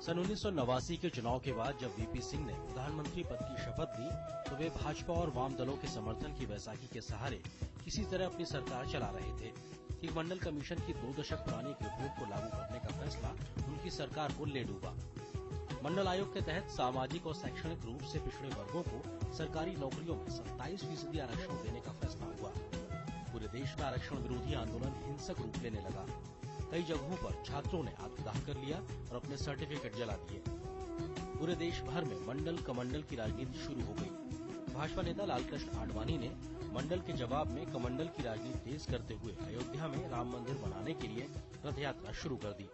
सन 1989 के चुनाव के बाद जब वीपी सिंह ने प्रधानमंत्री पद की शपथ ली तो वे भाजपा और वाम दलों के समर्थन की बैसाखी के सहारे किसी तरह अपनी सरकार चला रहे थे कि मंडल कमीशन की 2 दशक पुरानी एक रिपोर्ट को लागू करने का फैसला उनकी सरकार को ले डूबा। मंडल आयोग के तहत सामाजिक और शैक्षणिक रूप से पिछड़े वर्गों को सरकारी नौकरियों में 27% आरक्षण देने का फैसला हुआ। पूरे देश में आरक्षण विरोधी आंदोलन हिंसक रूप लेने लगा। कई जगहों पर छात्रों ने आत्मदाह कर लिया और अपने सर्टिफिकेट जला दिए। पूरे देश भर में मंडल कमंडल की राजनीति शुरू हो गई। भाजपा नेता लालकृष्ण आडवाणी ने मंडल के जवाब में कमंडल की राजनीति तेज करते हुए अयोध्या में राम मंदिर बनाने के लिए रथ यात्रा शुरू कर दी।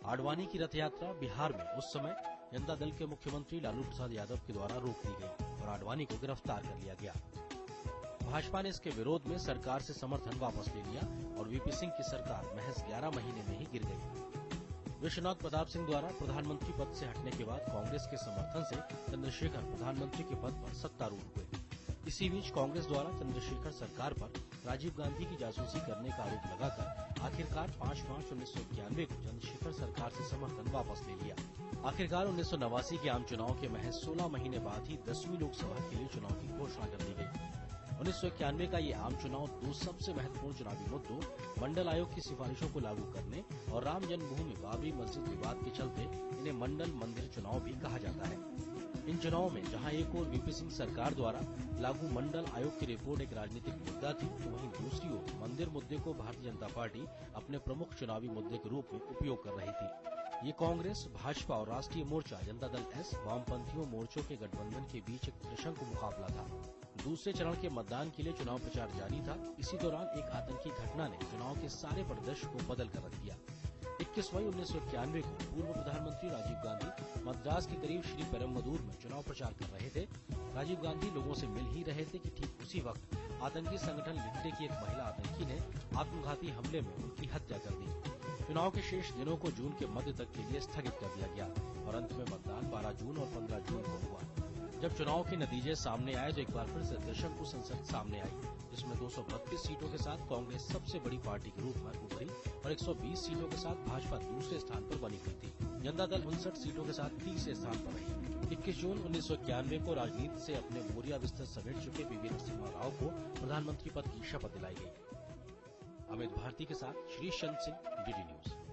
आडवाणी की रथ यात्रा बिहार में उस समय जनता दल के मुख्यमंत्री लालू प्रसाद यादव के द्वारा रोक दी गई और आडवाणी को गिरफ्तार कर लिया गया। भाजपा ने इसके विरोध में सरकार से समर्थन वापस ले लिया और वीपी सिंह की सरकार महज 11 महीने में ही गिर गई। विश्वनाथ प्रताप सिंह द्वारा प्रधानमंत्री पद से हटने के बाद कांग्रेस के समर्थन से चंद्रशेखर प्रधानमंत्री के पद पर सत्तारूढ़ हुए। इसी बीच कांग्रेस द्वारा चंद्रशेखर सरकार पर राजीव गांधी की जासूसी करने का आरोप लगाकर आखिरकार 5 मार्च 1991 को चंद्रशेखर सरकार से समर्थन वापस ले लिया। आखिरकार 1989 के आम चुनाव के महज 16 महीने बाद ही 10वीं लोकसभा के लिए चुनाव की घोषणा कर दी गई। 1991 का ये आम चुनाव 2 सबसे महत्वपूर्ण चुनावी मुद्दों मंडल आयोग की सिफारिशों को लागू करने और राम जन्मभूमि बाबरी मस्जिद विवाद के चलते इन्हें मंडल मंदिर चुनाव भी कहा जाता है। इन चुनावों में जहां एक ओर वीपी सिंह सरकार द्वारा लागू मंडल आयोग की रिपोर्ट एक राजनीतिक मुद्दा थी तो वहीं दूसरी ओर मंदिर मुद्दे को भारतीय जनता पार्टी अपने प्रमुख चुनावी मुद्दे के रूप में उपयोग कर रही थी। ये कांग्रेस, भाजपा और राष्ट्रीय मोर्चा जनता दल एस वामपंथियों मोर्चों के गठबंधन के बीच एक त्रिशंकु मुकाबला था। दूसरे चरण के मतदान के लिए चुनाव प्रचार जारी था। इसी दौरान एक आतंकी घटना ने चुनाव के सारे परिदृश्य को बदल कर रख दिया। 21 मई 1991 को पूर्व प्रधानमंत्री राजीव गांधी मद्रास के करीब श्री पेरम्बदूर में चुनाव प्रचार कर रहे थे। राजीव गांधी लोगों से मिल ही रहे थे कि ठीक उसी वक्त आतंकी संगठन लिट्टे की एक महिला आतंकी ने आत्मघाती हमले में उनकी हत्या कर दी। चुनाव के शेष दिनों को जून के मध्य तक के लिए स्थगित कर दिया गया और अंत में मतदान 12 जून और 15 जून को हुआ। जब चुनाव के नतीजे सामने आए तो एक बार फिर से त्रिशंकु संसद सामने आई, जिसमें 232 सीटों के साथ कांग्रेस सबसे बड़ी पार्टी के रूप में उभरी और 120 सीटों के साथ भाजपा दूसरे स्थान पर बनी हुई थी। जनता दल 59 सीटों के साथ तीसरे स्थान पर रही। 21 जून 1991 को राजनीति से अपने बोरिया बिस्तर समेट चुके पीवी नरसिम्हा राव को प्रधानमंत्री पद की शपथ दिलाई गई। अमित भारती के साथ श्रीश चंद्र सिंह, डीडी न्यूज।